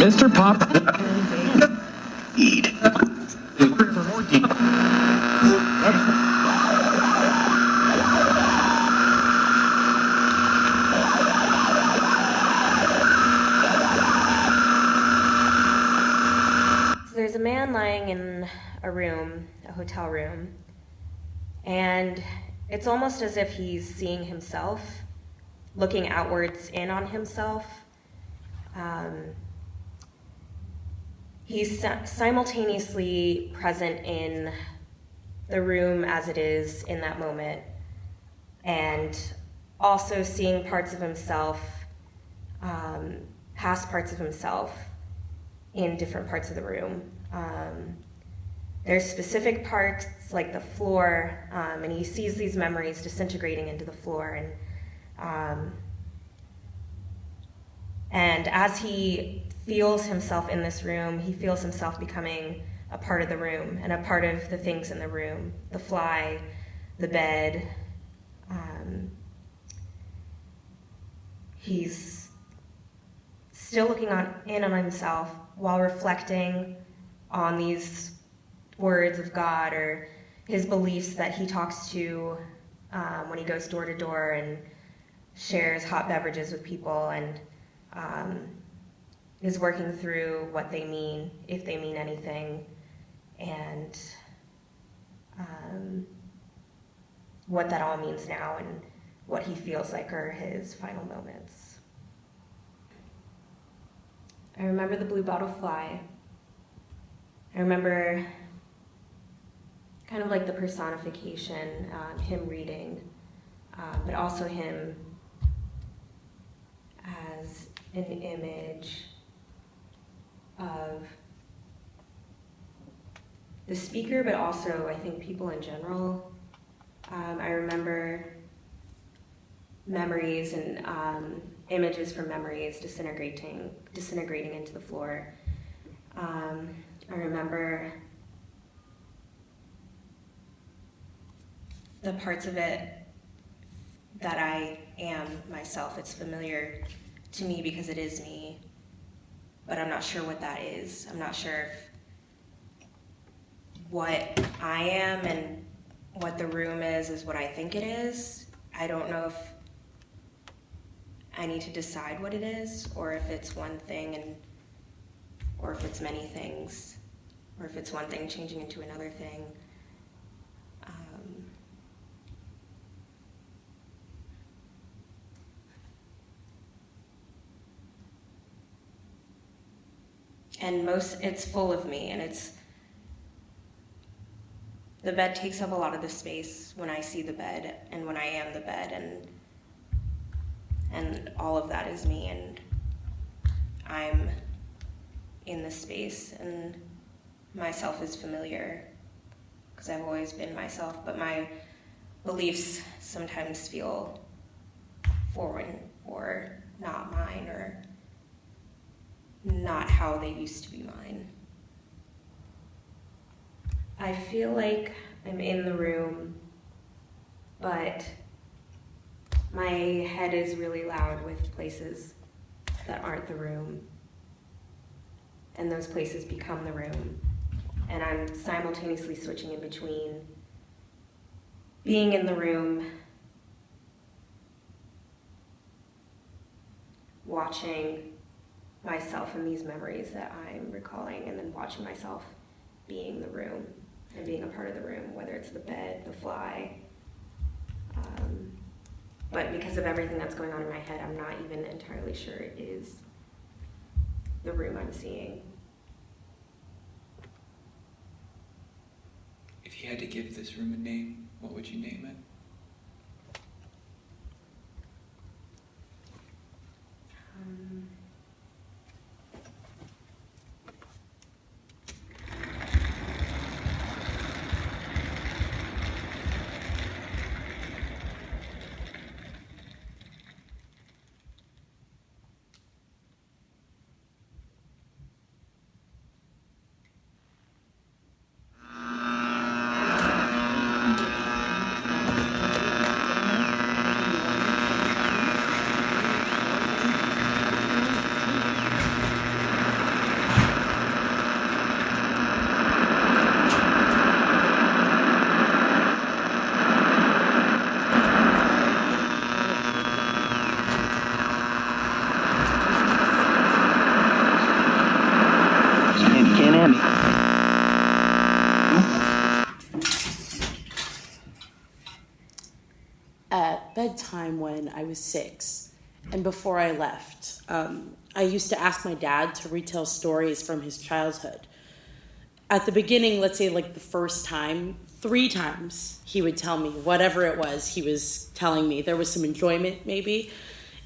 Mr. Pop. Eat. So there's a man lying in a room, a hotel room, and it's almost as if he's seeing himself, looking outwards in on himself. He's simultaneously present in the room as it is in that moment, and also seeing parts of himself, past parts of himself in different parts of the room. There's specific parts like the floor, and he sees these memories disintegrating into the floor, and as he feels himself in this room, he feels himself becoming a part of the room and a part of the things in the room, the fly, the bed. He's still looking in on himself while reflecting on these words of God or his beliefs that he talks to when he goes door to door and shares hot beverages with people, and is working through what they mean, if they mean anything, and what that all means now and what he feels like are his final moments. I remember the blue bottle fly. I remember kind of like the personification, him reading, but also him as an image of the speaker, but also I think people in general. I remember memories and images from memories disintegrating into the floor. I remember the parts of it that I am myself. It's familiar to me because it is me, but I'm not sure what that is. I'm not sure if what I am and what the room is what I think it is. I don't know if I need to decide what it is, or if it's one thing, or if it's many things, or if it's one thing changing into another thing. And it's full of me, and the bed takes up a lot of the space when I see the bed and when I am the bed, and all of that is me, and I'm in this space, and myself is familiar because I've always been myself, but my beliefs sometimes feel foreign or not mine or not how they used to be mine. I feel like I'm in the room, but my head is really loud with places that aren't the room, and those places become the room, and I'm simultaneously switching in between being in the room, watching myself in these memories that I'm recalling, and then watching myself being the room and being a part of the room, whether it's the bed, the fly. But because of everything that's going on in my head, I'm not even entirely sure it is the room I'm seeing. If you had to give this room a name, what would you name it? at bedtime when I was 6, and before I left, I used to ask my dad to retell stories from his childhood. At the beginning, let's say like the first time, 3 times he would tell me whatever it was he was telling me. There was some enjoyment maybe.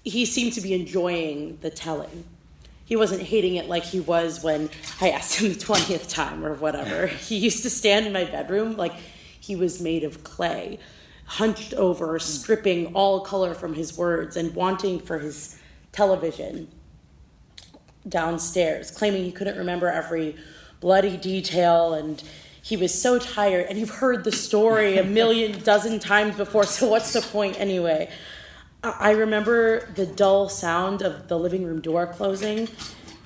He seemed to be enjoying the telling. He wasn't hating it like he was when I asked him the 20th time or whatever. He used to stand in my bedroom like he was made of clay, hunched over, stripping all color from his words and wanting for his television downstairs, claiming he couldn't remember every bloody detail, and he was so tired, and you've heard the story a million dozen times before, so what's the point anyway? I remember the dull sound of the living room door closing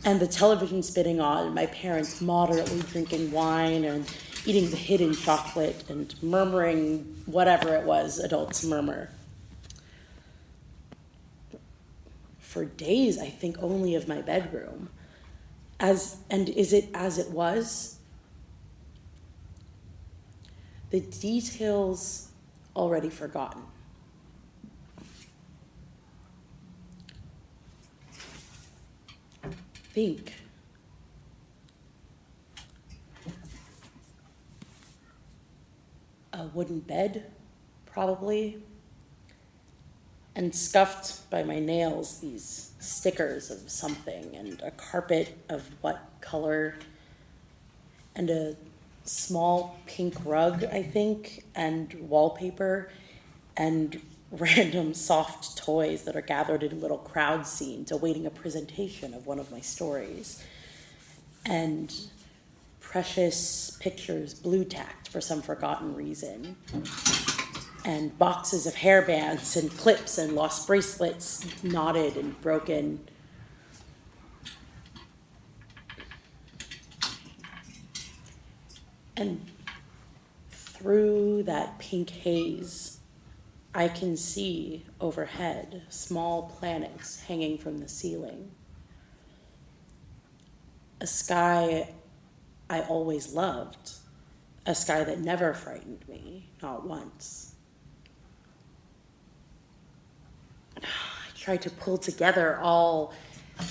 and the television spinning on, and my parents moderately drinking wine and eating the hidden chocolate and murmuring whatever it was adults murmur. For days, I think only of my bedroom. And is it as it was? The details already forgotten. Think. A wooden bed, probably, and scuffed by my nails, these stickers of something, and a carpet of what color, and a small pink rug, I think, and wallpaper, and random soft toys that are gathered in little crowd scenes awaiting a presentation of one of my stories, and precious pictures blue tacked for some forgotten reason, and boxes of hairbands and clips and lost bracelets knotted and broken. And through that pink haze, I can see overhead small planets hanging from the ceiling. A sky I always loved, a sky that never frightened me, not once. I tried to pull together all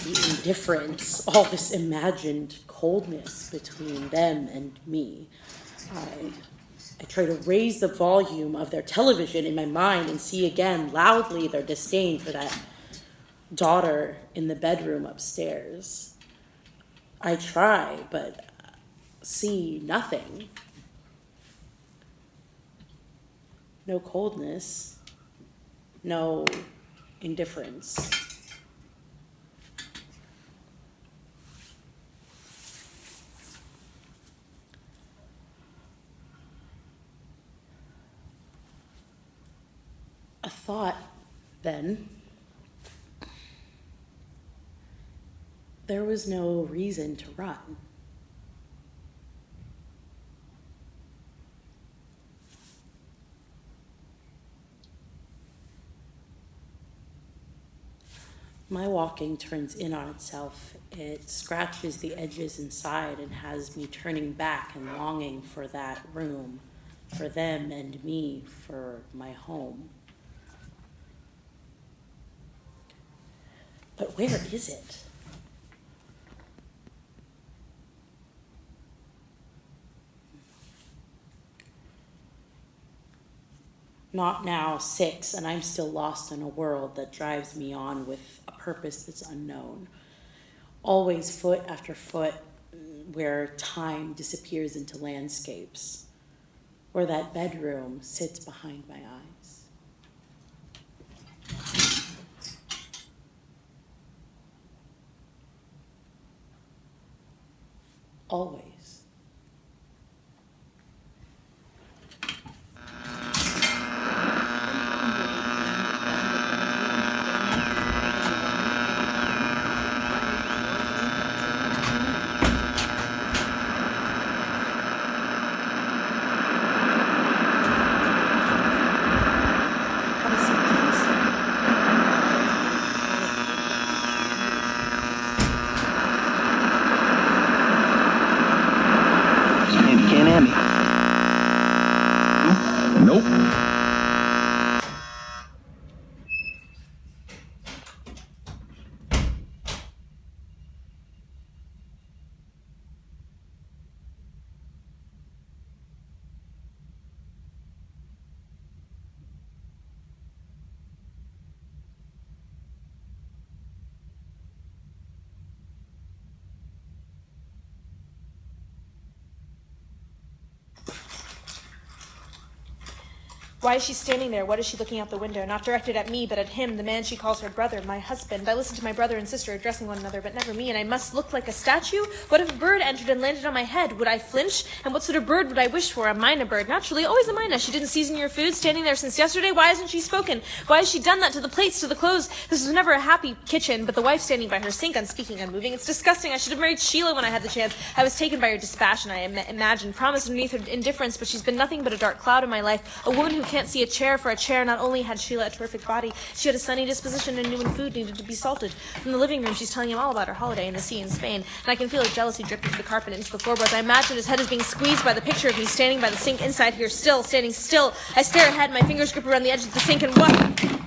the indifference, all this imagined coldness between them and me. I try to raise the volume of their television in my mind and see again loudly their disdain for that daughter in the bedroom upstairs. I try, but see nothing. No coldness, no indifference. A thought, then. There was no reason to run. My walking turns in on itself. It scratches the edges inside and has me turning back and longing for that room, for them and me, for my home. But where is it? Not now, 6, and I'm still lost in a world that drives me on with a purpose that's unknown. Always foot after foot, where time disappears into landscapes, where that bedroom sits behind my eyes. Always. Why is she standing there? What is she looking out the window? Not directed at me, but at him, the man she calls her brother, my husband. I listen to my brother and sister addressing one another, but never me, and I must look like a statue? What if a bird entered and landed on my head? Would I flinch? And what sort of bird would I wish for? A mina bird. Naturally, always a mina. She didn't season your food, standing there since yesterday. Why hasn't she spoken? Why has she done that to the plates, to the clothes? This was never a happy kitchen, but the wife standing by her sink, unspeaking, unmoving. It's disgusting. I should have married Sheila when I had the chance. I was taken by her dispassion, I imagined, promised underneath her indifference, but she's been nothing but a dark cloud in my life. A woman who can't see a chair for a chair. Not only had Sheila a terrific body, she had a sunny disposition and knew when food needed to be salted. From the living room, she's telling him all about her holiday in the sea in Spain, and I can feel her jealousy drip into the carpet and into the floorboards. I imagine his head is being squeezed by the picture of me standing by the sink inside here, standing still. I stare ahead, my fingers grip around the edge of the sink, and what?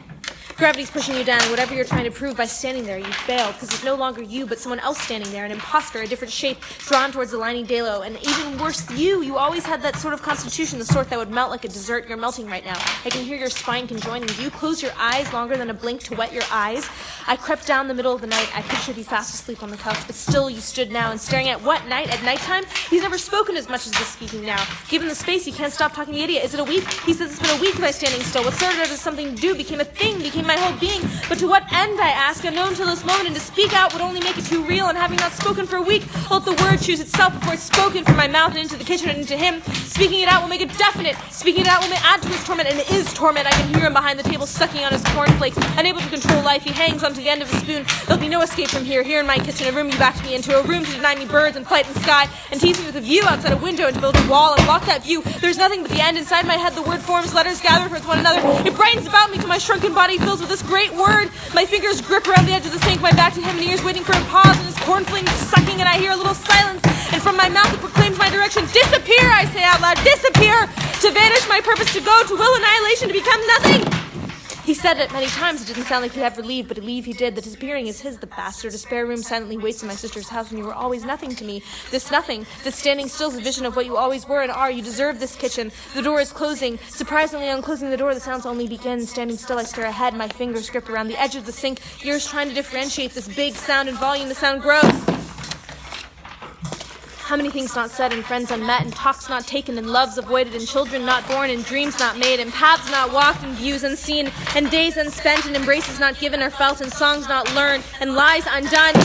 Gravity's pushing you down. Whatever you're trying to prove by standing there, you failed, because it's no longer you, but someone else standing there, an imposter, a different shape, drawn towards the lining dalo, and even worse, you always had that sort of constitution, the sort that would melt like a dessert. You're melting right now. I can hear your spine conjoining. Do you close your eyes longer than a blink to wet your eyes? I crept down the middle of the night. I pictured you fast asleep on the couch, but still you stood now, and staring at what night? At nighttime? He's never spoken as much as this speaking now. Given the space, he can't stop talking the idiot. Is it a week? He says it's been a week by standing still. What started out as something to do became a thing, became my whole being. But to what end, I ask, unknown till this moment, and to speak out would only make it too real, and having not spoken for a week, let the word choose itself before it's spoken from my mouth and into the kitchen and into him. Speaking it out will make it definite. Speaking it out will add to his torment, and it is torment. I can hear him behind the table sucking on his cornflakes, unable to control life. He hangs onto the end of a spoon. There'll be no escape from here in my kitchen, a room you backed me into, a room to deny me birds and flight and sky, and tease me with a view outside a window and to build a wall and block that view. There's nothing but the end. Inside my head the word forms, letters gather towards one another. It brightens about me till my shrunken body fills with this great word. My fingers grip around the edge of the sink, my back to him, and ears waiting for a pause, and his cornflake sucking, and I hear a little silence, and from my mouth it proclaims my direction. Disappear, I say out loud, disappear! To vanish, my purpose to go, to will annihilation, to become nothing! He said it many times. It didn't sound like he'd ever leave, but leave he did. The disappearing is his, the bastard. A spare room silently waits in my sister's house, and you were always nothing to me. This nothing, this standing still is a vision of what you always were and are. You deserve this kitchen. The door is closing. Surprisingly, on closing the door, the sounds only begin. Standing still, I stare ahead, my fingers gripped around the edge of the sink, ears trying to differentiate this big sound and volume. The sound grows. How many things not said, and friends unmet, and talks not taken, and loves avoided, and children not born, and dreams not made, and paths not walked, and views unseen, and days unspent, and embraces not given or felt, and songs not learned, and lies undone.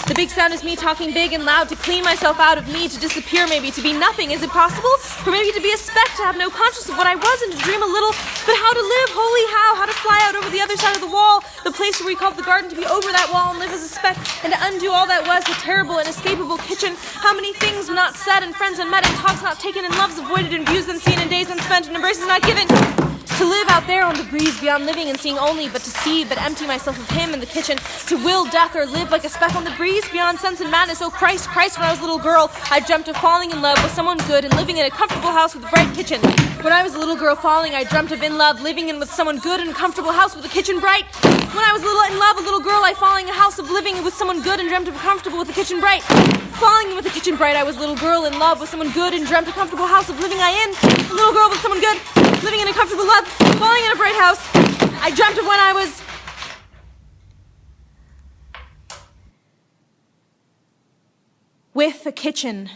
The big sound is me talking big and loud, to clean myself out of me, to disappear maybe, to be nothing. Is it possible? Or maybe to be a speck, to have no conscience of what I was, and to dream a little, but how to live, holy how to fly out over the other side of the wall, the place where we called the garden, to be over that wall and live as a speck, and to undo all that was, the terrible, inescapable kitchen. How many things not said, and friends unmet, and talks not taken, and loves avoided, and views unseen, and days unspent, and embraces not given. To live out there on the breeze beyond living and seeing only, but to see, but empty myself of him in the kitchen, to will death or live like a speck on the breeze beyond sense and madness. Oh Christ, Christ, when I was a little girl, I dreamt of falling in love with someone good and living in a comfortable house with a bright kitchen. When I was a little girl falling, I dreamt of in love, living in with someone good and a comfortable house with a kitchen bright. When I was in love, a little girl, I falling in a house of living with someone good and dreamt of a comfortable with a kitchen bright. Falling in with a kitchen bright, I was a little girl in love with someone good and dreamt a comfortable house of living I in. A little girl with someone good, living in a comfortable love, falling in a bright house. I dreamt of when I was with a kitchen.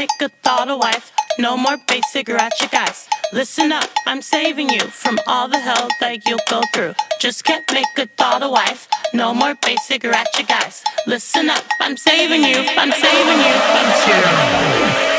make a thought a wife. No more base cigarette, you guys. Listen up, I'm saving you from all the hell that you'll go through. Just can't make a thought a wife. No more base cigarette, you guys. Listen up, I'm saving you, I'm saving you, I'm saving you.